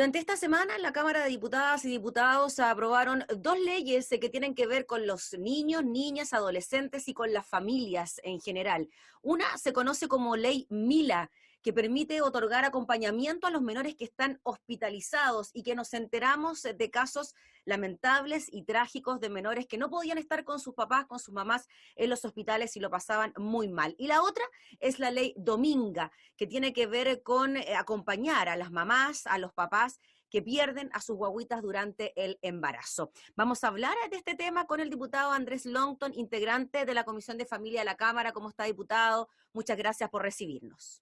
Durante esta semana, la Cámara de Diputadas y Diputados aprobaron dos leyes que tienen que ver con los niños, niñas, adolescentes y con las familias en general. Una se conoce como Ley Mila, que permite otorgar acompañamiento a los menores que están hospitalizados y que nos enteramos de casos lamentables y trágicos de menores que no podían estar con sus papás, con sus mamás en los hospitales y lo pasaban muy mal. Y la otra es la Ley Dominga, que tiene que ver con acompañar a las mamás, a los papás que pierden a sus guaguitas durante el embarazo. Vamos a hablar de este tema con el diputado Andrés Longton, integrante de la Comisión de Familia de la Cámara. ¿Cómo está, diputado? Muchas gracias por recibirnos.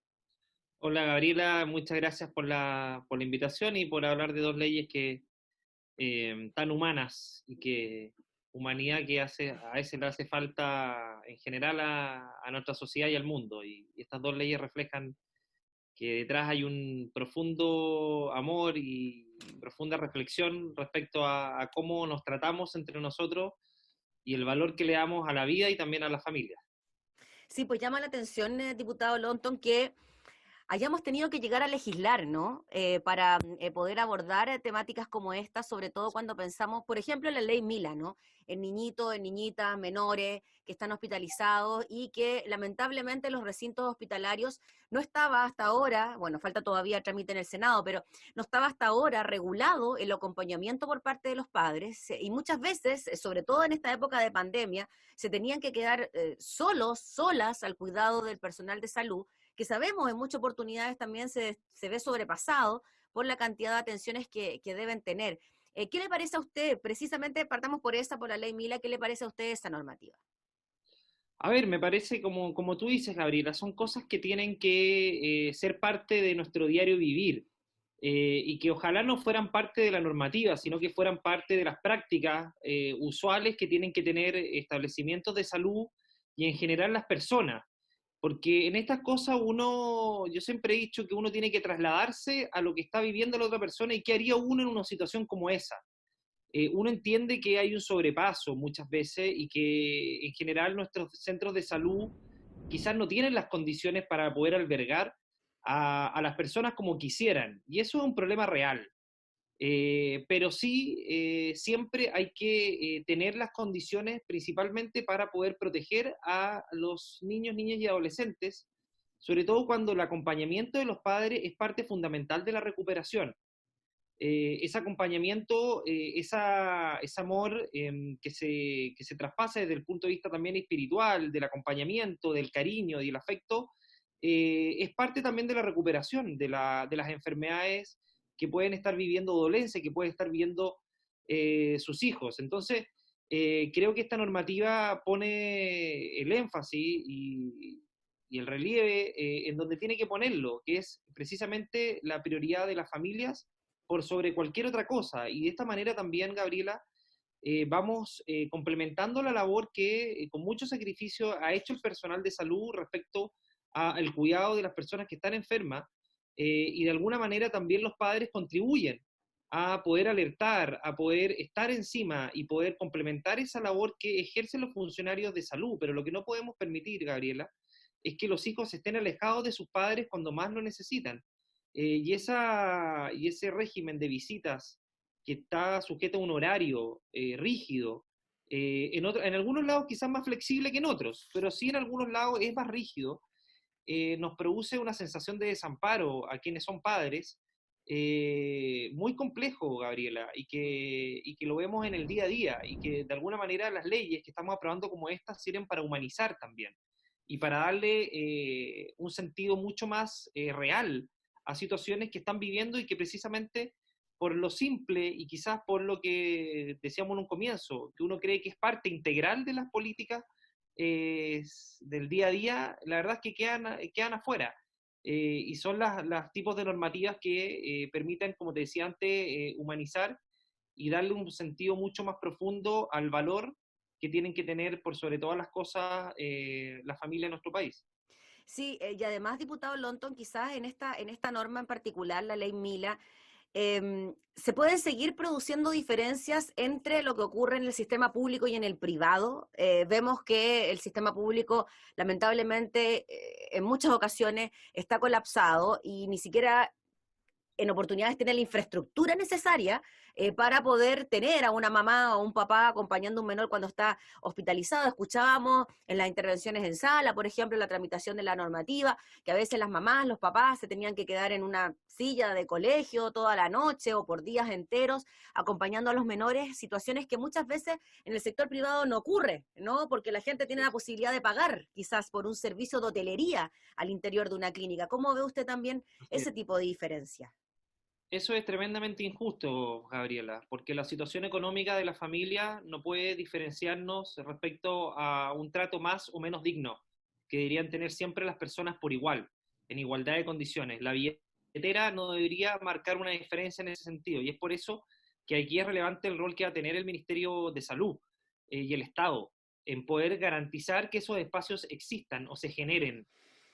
Hola Gabriela, muchas gracias por la invitación y por hablar de dos leyes que tan humanas y que humanidad que a veces le hace falta en general a nuestra sociedad y al mundo. Y estas dos leyes reflejan que detrás hay un profundo amor y profunda reflexión respecto a cómo nos tratamos entre nosotros y el valor que le damos a la vida y también a la familia. Sí, pues llama la atención, diputado Longton, que hayamos tenido que llegar a legislar, ¿no? Para poder abordar temáticas como esta, sobre todo cuando pensamos, por ejemplo, en la ley Mila, ¿no? En niñitos, en niñitas, menores que están hospitalizados y que lamentablemente los recintos hospitalarios no estaba hasta ahora, bueno, falta todavía trámite en el Senado, pero no estaba hasta ahora regulado el acompañamiento por parte de los padres y muchas veces, sobre todo en esta época de pandemia, se tenían que quedar solos, solas al cuidado del personal de salud, que sabemos en muchas oportunidades también se ve sobrepasado por la cantidad de atenciones que deben tener. ¿Qué le parece a usted? Precisamente partamos por la ley Mila, ¿qué le parece a usted esa normativa? A ver, me parece como tú dices, Gabriela, son cosas que tienen que ser parte de nuestro diario vivir y que ojalá no fueran parte de la normativa, sino que fueran parte de las prácticas usuales que tienen que tener establecimientos de salud y en general las personas. Porque en estas cosas yo siempre he dicho que uno tiene que trasladarse a lo que está viviendo la otra persona y qué haría uno en una situación como esa. Uno entiende que hay un sobrepaso muchas veces y que en general nuestros centros de salud quizás no tienen las condiciones para poder albergar a las personas como quisieran. Y eso es un problema real. Pero sí, siempre hay que tener las condiciones principalmente para poder proteger a los niños, niñas y adolescentes, sobre todo cuando el acompañamiento de los padres es parte fundamental de la recuperación. Ese acompañamiento, ese amor que se traspasa desde el punto de vista también espiritual, del acompañamiento, del cariño y el afecto, es parte también de la recuperación de las enfermedades que pueden estar viviendo dolencia, que pueden estar viviendo sus hijos. Entonces, creo que esta normativa pone el énfasis y el relieve en donde tiene que ponerlo, que es precisamente la prioridad de las familias por sobre cualquier otra cosa. Y de esta manera también, Gabriela, vamos complementando la labor que con mucho sacrificio ha hecho el personal de salud respecto al cuidado de las personas que están enfermas, y de alguna manera también los padres contribuyen a poder alertar, a poder estar encima y poder complementar esa labor que ejercen los funcionarios de salud. Pero lo que no podemos permitir, Gabriela, es que los hijos estén alejados de sus padres cuando más lo necesitan. Y ese régimen de visitas que está sujeto a un horario rígido, en algunos lados quizás más flexible que en otros, pero sí en algunos lados es más rígido, nos produce una sensación de desamparo a quienes son padres, muy complejo, Gabriela, y que lo vemos en el día a día, y que de alguna manera las leyes que estamos aprobando como estas sirven para humanizar también, y para darle un sentido mucho más real a situaciones que están viviendo y que precisamente por lo simple y quizás por lo que decíamos en un comienzo, que uno cree que es parte integral de las políticas del día a día, la verdad es que quedan afuera. Y son las tipos de normativas que permiten, como te decía antes, humanizar y darle un sentido mucho más profundo al valor que tienen que tener por sobre todas las cosas la familia en nuestro país. Sí, y además, diputado Longton, quizás en esta norma en particular, la ley Mila, se pueden seguir produciendo diferencias entre lo que ocurre en el sistema público y en el privado. Vemos que el sistema público, lamentablemente, en muchas ocasiones está colapsado y ni siquiera en oportunidades tienen la infraestructura necesaria para poder tener a una mamá o un papá acompañando a un menor cuando está hospitalizado. Escuchábamos en las intervenciones en sala, por ejemplo, la tramitación de la normativa, que a veces las mamás, los papás se tenían que quedar en una silla de colegio toda la noche o por días enteros acompañando a los menores, situaciones que muchas veces en el sector privado no ocurre, ¿no? Porque la gente tiene la posibilidad de pagar quizás por un servicio de hotelería al interior de una clínica. ¿Cómo ve usted también ese tipo de diferencia? Eso es tremendamente injusto, Gabriela, porque la situación económica de la familia no puede diferenciarnos respecto a un trato más o menos digno, que deberían tener siempre las personas por igual, en igualdad de condiciones. La billetera no debería marcar una diferencia en ese sentido, y es por eso que aquí es relevante el rol que va a tener el Ministerio de Salud y el Estado en poder garantizar que esos espacios existan o se generen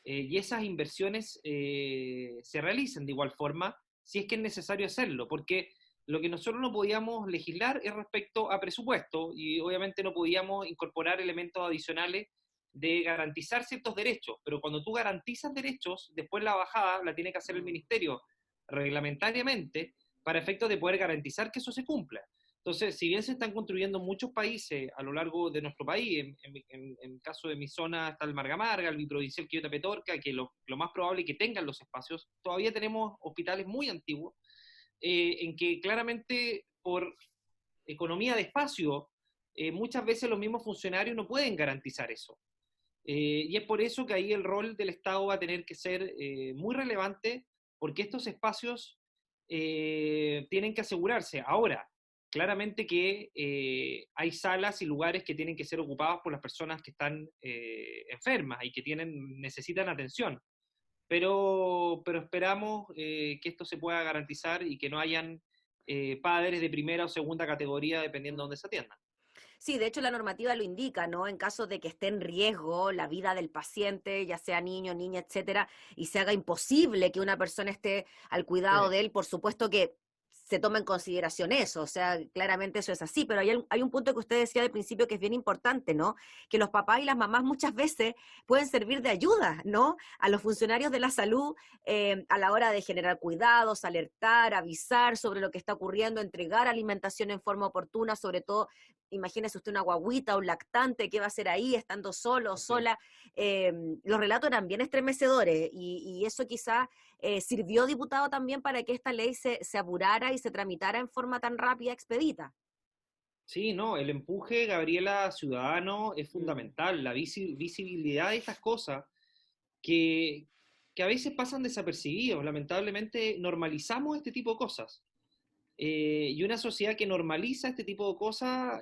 y esas inversiones se realicen de igual forma si es que es necesario hacerlo, porque lo que nosotros no podíamos legislar es respecto a presupuesto y obviamente no podíamos incorporar elementos adicionales de garantizar ciertos derechos, pero cuando tú garantizas derechos, después la bajada la tiene que hacer el ministerio reglamentariamente para efectos de poder garantizar que eso se cumpla. Entonces, si bien se están construyendo muchos países a lo largo de nuestro país, en el caso de mi zona está el Marga Marga, el biprovincial Quillota Petorca, que lo más probable es que tengan los espacios, todavía tenemos hospitales muy antiguos, en que claramente por economía de espacio, muchas veces los mismos funcionarios no pueden garantizar eso. Y es por eso que ahí el rol del Estado va a tener que ser muy relevante, porque estos espacios tienen que asegurarse. Ahora, claramente que hay salas y lugares que tienen que ser ocupados por las personas que están enfermas y que necesitan atención. Pero esperamos que esto se pueda garantizar y que no hayan padres de primera o segunda categoría dependiendo de dónde se atiendan. Sí, de hecho la normativa lo indica, ¿no? En caso de que esté en riesgo la vida del paciente, ya sea niño, niña, etcétera, y se haga imposible que una persona esté al cuidado Sí, de él, por supuesto que se toma en consideración eso, o sea, claramente eso es así, pero hay un punto que usted decía al principio que es bien importante, ¿no? Que los papás y las mamás muchas veces pueden servir de ayuda, ¿no? A los funcionarios de la salud a la hora de generar cuidados, alertar, avisar sobre lo que está ocurriendo, entregar alimentación en forma oportuna, sobre todo imagínese usted una guagüita, un lactante, ¿qué va a hacer ahí estando solo o así es. sola? Los relatos eran bien estremecedores y eso quizás sirvió, diputado, también para que esta ley se apurara y se tramitara en forma tan rápida, expedita. Sí, no, el empuje, Gabriela, ciudadano es Mm. fundamental, la visibilidad de estas cosas que, que a veces pasan desapercibidos. Lamentablemente normalizamos este tipo de cosas. Y una sociedad que normaliza este tipo de cosas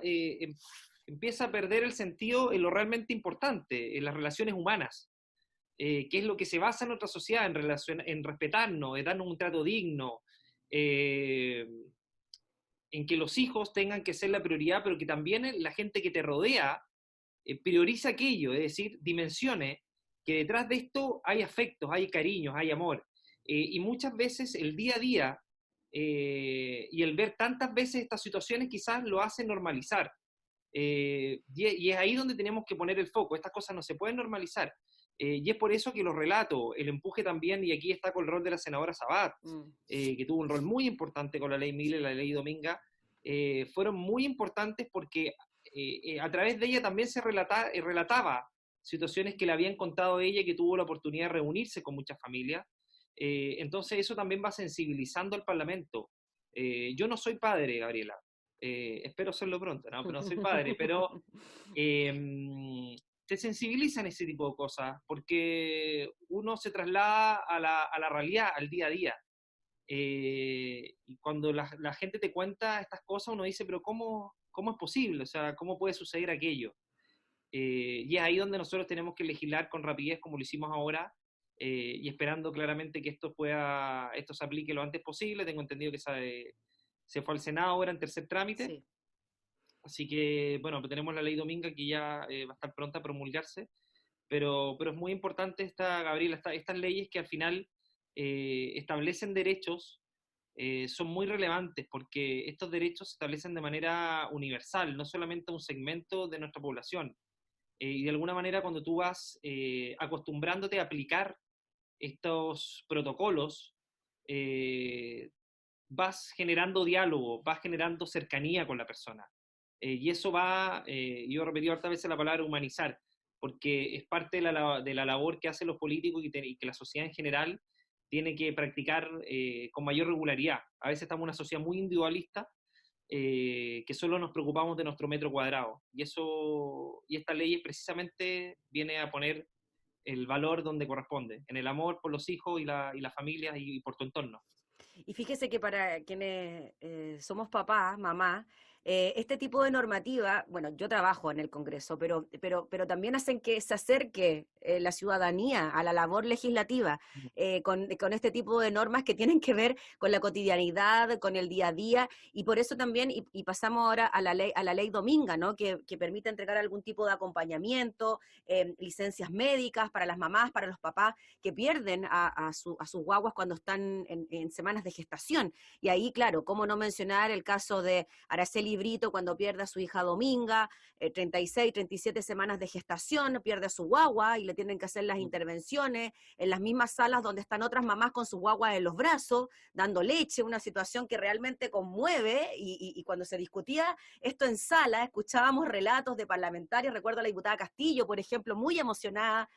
empieza a perder el sentido en lo realmente importante, en las relaciones humanas, que es lo que se basa en nuestra sociedad, en respetarnos, en darnos un trato digno, eh, en que los hijos tengan que ser la prioridad, pero que también la gente que te rodea prioriza aquello, es decir, dimensione que detrás de esto hay afectos, hay cariños, hay amor. Y muchas veces el día a día y el ver tantas veces estas situaciones quizás lo hace normalizar. Y es ahí donde tenemos que poner el foco. Estas cosas no se pueden normalizar. Y es por eso que los relatos, el empuje también, y aquí está con el rol de la senadora Sabat, Mm. que tuvo un rol muy importante con la ley Miller, la ley Dominga, fueron muy importantes porque a través de ella también relataba situaciones que le habían contado ella y que tuvo la oportunidad de reunirse con muchas familias. Entonces eso también va sensibilizando al Parlamento. Yo no soy padre, Gabriela, espero serlo pronto, ¿no? Pero no soy padre, pero te sensibilizan ese tipo de cosas porque uno se traslada a la realidad, al día a día. Y cuando la gente te cuenta estas cosas, uno dice, pero ¿cómo es posible? O sea, ¿cómo puede suceder aquello? Y es ahí donde nosotros tenemos que legislar con rapidez, como lo hicimos ahora, y esperando claramente que esto se aplique lo antes posible. Tengo entendido que se fue al Senado ahora en tercer trámite, Sí. así que, bueno, pues tenemos la ley Dominga que ya va a estar pronta a promulgarse, pero es muy importante Gabriela, estas leyes que al final establecen derechos son muy relevantes porque estos derechos se establecen de manera universal, no solamente a un segmento de nuestra población. Y de alguna manera cuando tú vas acostumbrándote a aplicar estos protocolos, vas generando diálogo, vas generando cercanía con la persona. Y eso va, yo he repetido hartas veces la palabra humanizar, porque es parte de la labor que hacen los políticos y que la sociedad en general tiene que practicar con mayor regularidad. A veces estamos en una sociedad muy individualista, que solo nos preocupamos de nuestro metro cuadrado. Y esta ley precisamente viene a poner el valor donde corresponde, en el amor por los hijos y la familia y por tu entorno. Y fíjese que para quienes somos papás, mamás, este tipo de normativa, bueno, yo trabajo en el Congreso, pero también hacen que se acerque la ciudadanía a la labor legislativa con este tipo de normas que tienen que ver con la cotidianidad, con el día a día, y por eso también, y pasamos ahora a la ley Dominga, ¿no? Que permite entregar algún tipo de acompañamiento, licencias médicas para las mamás, para los papás que pierden a sus guaguas cuando están en semanas de gestación. Y ahí, claro, cómo no mencionar el caso de Araceli Brito cuando pierde a su hija Dominga, 36, 37 semanas de gestación, pierde a su guagua y le tienen que hacer las intervenciones en las mismas salas donde están otras mamás con sus guaguas en los brazos, dando leche, una situación que realmente conmueve y cuando se discutía esto en sala, escuchábamos relatos de parlamentarios, recuerdo a la diputada Castillo, por ejemplo, muy emocionada,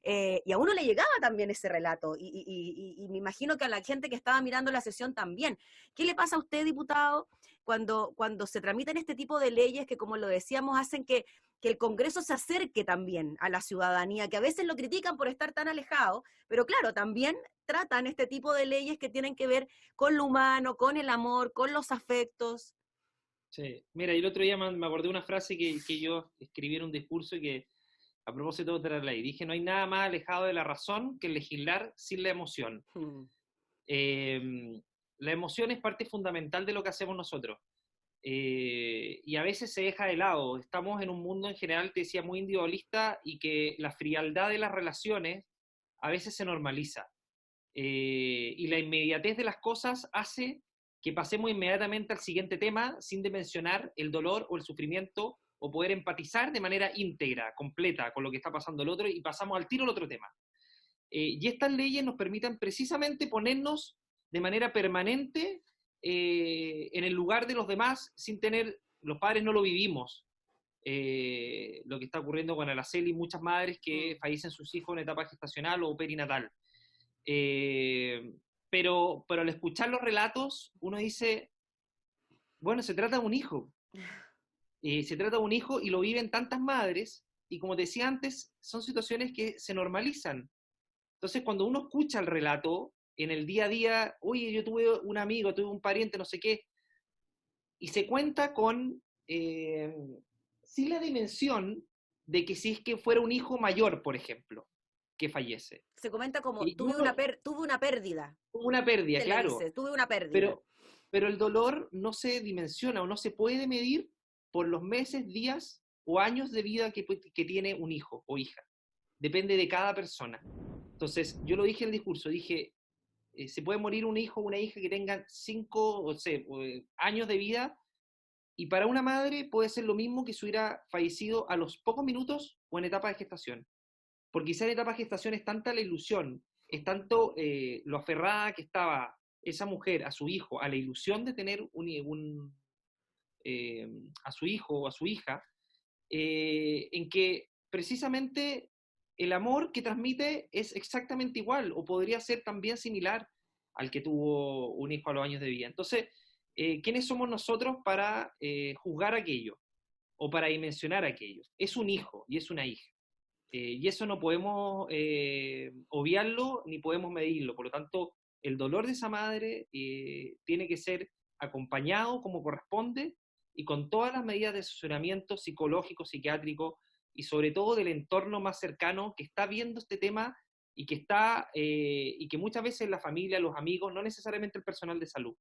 y a uno le llegaba también ese relato, y me imagino que a la gente que estaba mirando la sesión también. ¿Qué le pasa a usted, diputado, cuando se tramitan este tipo de leyes que, como lo decíamos, hacen que el Congreso se acerque también a la ciudadanía, que a veces lo critican por estar tan alejado, pero claro, también tratan este tipo de leyes que tienen que ver con lo humano, con el amor, con los afectos? Sí. Mira, y el otro día me acordé de una frase que yo escribí en un discurso y que, a propósito de la ley, dije, no hay nada más alejado de la razón que el legislar sin la emoción. Hmm. Eh, la emoción es parte fundamental de lo que hacemos nosotros. Y a veces se deja de lado. Estamos en un mundo en general, te decía, muy individualista y que la frialdad de las relaciones a veces se normaliza. Y la inmediatez de las cosas hace que pasemos inmediatamente al siguiente tema sin dimensionar el dolor o el sufrimiento o poder empatizar de manera íntegra, completa con lo que está pasando el otro y pasamos al tiro al otro tema. Y estas leyes nos permitan precisamente ponernos de manera permanente en el lugar de los demás sin tener, los padres no lo vivimos, lo que está ocurriendo con Araceli y muchas madres que fallecen sus hijos en etapa gestacional o perinatal. Eh, pero al escuchar los relatos, uno dice, bueno, se trata de un hijo. Se trata de un hijo y lo viven tantas madres, y como te decía antes, son situaciones que se normalizan. Entonces, cuando uno escucha el relato en el día a día, oye, yo tuve un amigo, tuve un pariente, no sé qué, y se cuenta con, sí, la dimensión de que si es que fuera un hijo mayor, por ejemplo, que fallece. Se comenta como, Y uno, tuve una pérdida, una pérdida, se le claro, dice, tuve una pérdida. pero, pero el dolor no se dimensiona o no se puede medir por los meses, días o años de vida que tiene un hijo o hija. Depende de cada persona. Entonces, yo lo dije en el discurso, dije, se puede morir un hijo o una hija que tengan 5 o sea, años de vida, y para una madre puede ser lo mismo que si hubiera fallecido a los pocos minutos o en etapa de gestación. Porque quizá en etapa de gestación es tanta la ilusión, es tanto lo aferrada que estaba esa mujer a su hijo, a la ilusión de tener eh, a su hijo o a su hija, en que precisamente el amor que transmite es exactamente igual o podría ser también similar al que tuvo un hijo a los años de vida. Entonces, ¿quiénes somos nosotros para juzgar aquello o para dimensionar aquello? Es un hijo y es una hija. Y eso no podemos obviarlo ni podemos medirlo. Por lo tanto, el dolor de esa madre tiene que ser acompañado como corresponde y con todas las medidas de asesoramiento psicológico, psiquiátrico y sobre todo del entorno más cercano que está viendo este tema y que está y que muchas veces la familia, los amigos, no necesariamente el personal de salud.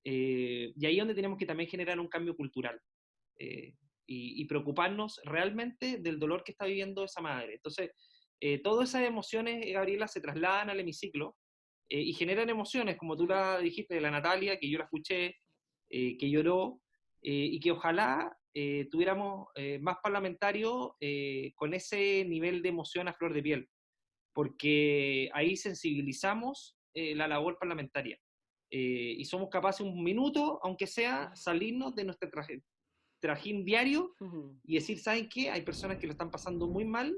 Y ahí es donde tenemos que también generar un cambio cultural. Eh, y preocuparnos realmente del dolor que está viviendo esa madre. Entonces, todas esas emociones, Gabriela, se trasladan al hemiciclo y generan emociones, como tú la dijiste de la Natalia, que yo la escuché, que lloró, y que ojalá tuviéramos más parlamentarios con ese nivel de emoción a flor de piel, porque ahí sensibilizamos la labor parlamentaria. Y somos capaces un minuto, aunque sea, salirnos de nuestro trajín diario y decir, ¿saben qué? Hay personas que lo están pasando muy mal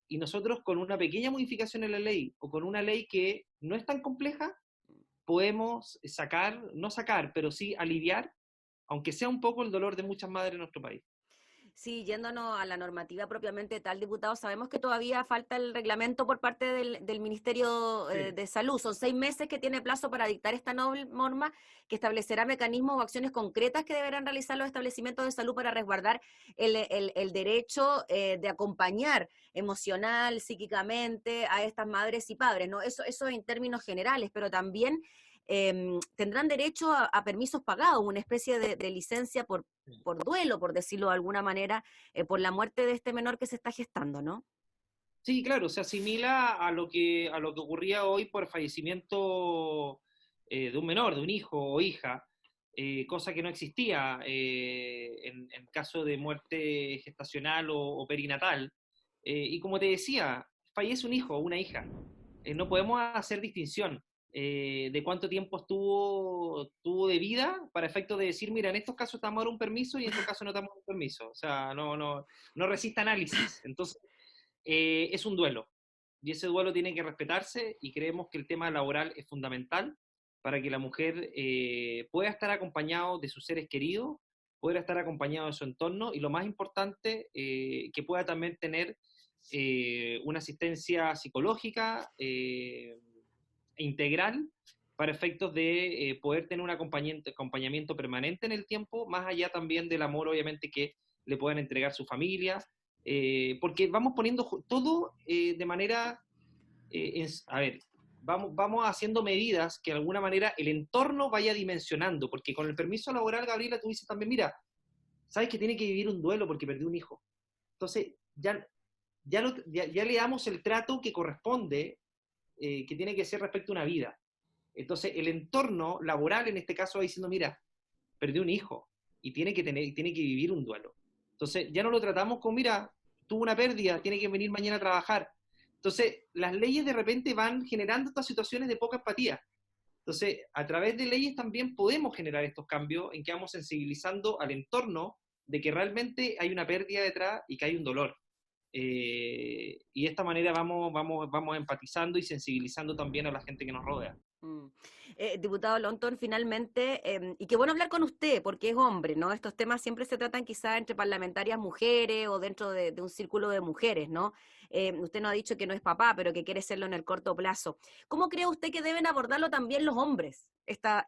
y nosotros con una pequeña modificación en la ley o con una ley que no es tan compleja, podemos sacar, no sacar, pero sí aliviar, aunque sea un poco el dolor de muchas madres en nuestro país. Sí, yéndonos a la normativa propiamente tal, diputado, sabemos que todavía falta el reglamento por parte del Ministerio Sí. de Salud. Son 6 meses que tiene plazo para dictar esta norma que establecerá mecanismos o acciones concretas que deberán realizar los establecimientos de salud para resguardar el derecho de acompañar emocional, psíquicamente a estas madres y padres, ¿no? Eso en términos generales, pero también tendrán derecho a permisos pagados, una especie de licencia por duelo, por decirlo de alguna manera, por la muerte de este menor que se está gestando, ¿no? Sí, claro, se asimila a lo que ocurría hoy por fallecimiento de un menor, de un hijo o hija, cosa que no existía en caso de muerte gestacional o perinatal. Y como te decía, fallece un hijo o una hija. No podemos hacer distinción de cuánto tiempo tuvo de vida para efectos de decir, mira, en estos casos te vamos a dar un permiso y en estos casos no te damos un permiso. O sea, no resiste análisis. Entonces, es un duelo. Y ese duelo tiene que respetarse y creemos que el tema laboral es fundamental para que la mujer pueda estar acompañado de sus seres queridos, pueda estar acompañado de su entorno y lo más importante, que pueda también tener una asistencia psicológica integral para efectos de poder tener un acompañamiento permanente en el tiempo, más allá también del amor, obviamente, que le puedan entregar su familia, porque vamos poniendo todo de manera, a ver, vamos haciendo medidas que de alguna manera el entorno vaya dimensionando, porque con el permiso laboral, Gabriela, tú dices también, mira, sabes que tiene que vivir un duelo porque perdió un hijo. Entonces, ya le damos el trato que corresponde, que tiene que ser respecto a una vida. Entonces, el entorno laboral en este caso va diciendo, mira, perdió un hijo y tiene que vivir un duelo. Entonces, ya no lo tratamos como, mira, tuvo una pérdida, tiene que venir mañana a trabajar. Entonces, las leyes de repente van generando estas situaciones de poca empatía. Entonces, a través de leyes también podemos generar estos cambios en que vamos sensibilizando al entorno de que realmente hay una pérdida detrás y que hay un dolor. Y de esta manera vamos empatizando y sensibilizando también a la gente que nos rodea. Mm. Diputado Lonton, finalmente, y qué bueno hablar con usted, porque es hombre, ¿no? Estos temas siempre se tratan quizás entre parlamentarias mujeres o dentro de un círculo de mujeres, ¿no? Usted nos ha dicho que no es papá, pero que quiere serlo en el corto plazo. ¿Cómo cree usted que deben abordarlo también los hombres, estas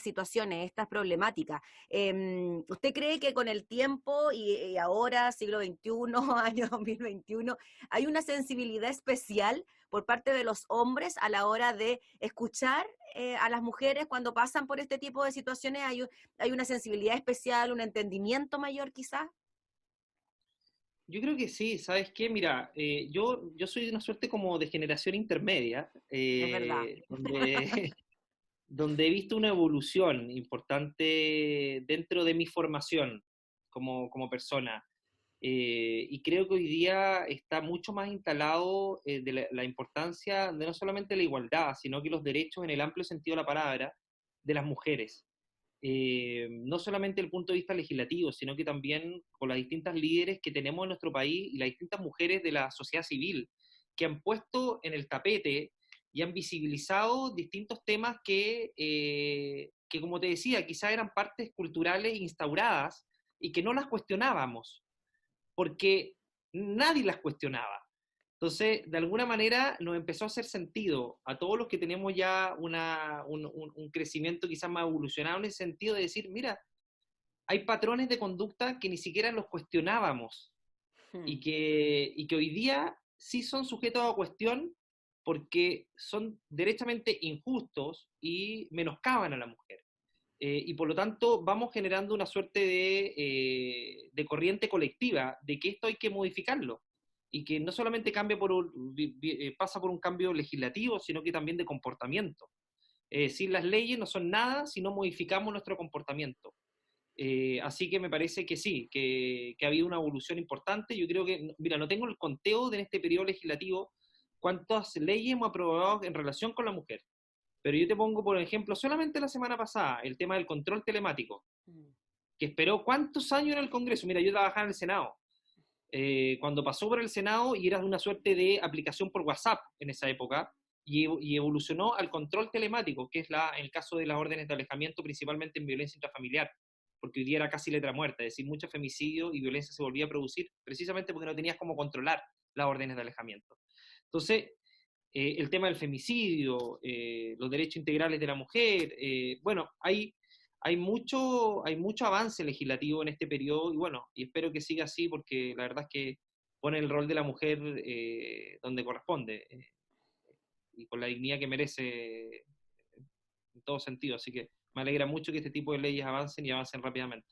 situaciones, estas problemáticas? ¿Usted cree que con el tiempo y ahora, siglo XXI, año 2021, hay una sensibilidad especial por parte de los hombres a la hora de escuchar a las mujeres cuando pasan por este tipo de situaciones? ¿Hay una sensibilidad especial, un entendimiento mayor quizás? Yo creo que sí, ¿sabes qué? Mira, yo soy de una suerte como de generación intermedia, Es verdad. donde, donde he visto una evolución importante dentro de mi formación como persona. Y creo que hoy día está mucho más instalado de la importancia de no solamente la igualdad, sino que los derechos en el amplio sentido de la palabra de las mujeres. No solamente desde el punto de vista legislativo, sino que también con las distintas líderes que tenemos en nuestro país y las distintas mujeres de la sociedad civil, que han puesto en el tapete y han visibilizado distintos temas que como te decía, quizás eran partes culturales instauradas y que no las cuestionábamos porque nadie las cuestionaba. Entonces, de alguna manera nos empezó a hacer sentido a todos los que tenemos ya un crecimiento quizás más evolucionado en el sentido de decir, mira, hay patrones de conducta que ni siquiera los cuestionábamos Hmm. y que hoy día sí son sujetos a cuestión porque son derechamente injustos y menoscaban a la mujer. Y por lo tanto vamos generando una suerte de corriente colectiva de que esto hay que modificarlo y que no solamente pasa por un cambio legislativo, sino que también de comportamiento. Si las leyes no son nada si no modificamos nuestro comportamiento. Así que me parece que sí, que ha habido una evolución importante. Yo creo que, mira, no tengo el conteo de en este periodo legislativo cuántas leyes hemos aprobado en relación con la mujer, Pero yo te pongo, por ejemplo, solamente la semana pasada, el tema del control telemático, que esperó ¿cuántos años en el Congreso? Mira, yo trabajaba en el Senado. Cuando pasó por el Senado y era una suerte de aplicación por WhatsApp en esa época, y evolucionó al control telemático, que es el caso de las órdenes de alejamiento, principalmente en violencia intrafamiliar, porque hoy día era casi letra muerta, es decir, mucho femicidio y violencia se volvía a producir precisamente porque no tenías cómo controlar las órdenes de alejamiento. Entonces, el tema del femicidio, los derechos integrales de la mujer, bueno, hay mucho avance legislativo en este periodo y bueno, y espero que siga así porque la verdad es que pone el rol de la mujer donde corresponde y con la dignidad que merece en todo sentido. Así que me alegra mucho que este tipo de leyes avancen y avancen rápidamente.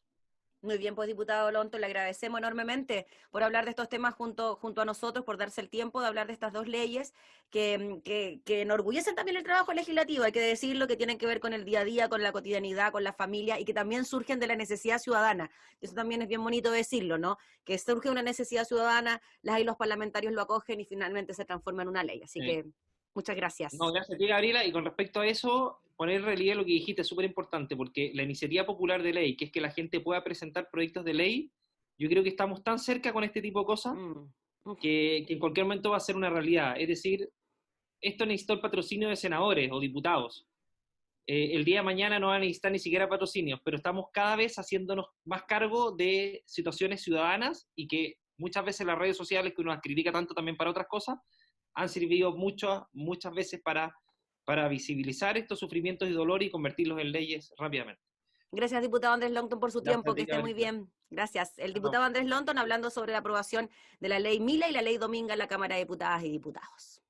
Muy bien, pues diputado Lonto, le agradecemos enormemente por hablar de estos temas junto a nosotros, por darse el tiempo de hablar de estas dos leyes que enorgullecen también el trabajo legislativo, hay que decirlo, que tienen que ver con el día a día, con la cotidianidad, con la familia y que también surgen de la necesidad ciudadana. Eso también es bien bonito decirlo, ¿no? Que surge una necesidad ciudadana, las y los parlamentarios lo acogen y finalmente se transforma en una ley. Así que muchas gracias. No, gracias a ti, Gabriela. Y con respecto a eso, poner en relieve lo que dijiste es súper importante, porque la iniciativa popular de ley, que es que la gente pueda presentar proyectos de ley, yo creo que estamos tan cerca con este tipo de cosas que en cualquier momento va a ser una realidad. Es decir, esto necesitó el patrocinio de senadores o diputados. El día de mañana no van a necesitar ni siquiera patrocinios, pero estamos cada vez haciéndonos más cargo de situaciones ciudadanas y que muchas veces las redes sociales, que uno las critica tanto también para otras cosas, han servido muchas veces para visibilizar estos sufrimientos y dolor y convertirlos en leyes rápidamente. Gracias, diputado Andrés Longton, por su Gracias tiempo, a que ti, esté muy Gabriela. bien. Gracias. El Chao. diputado Andrés Longton hablando sobre la aprobación de la ley Mila y la ley Dominga en la Cámara de Diputadas y Diputados.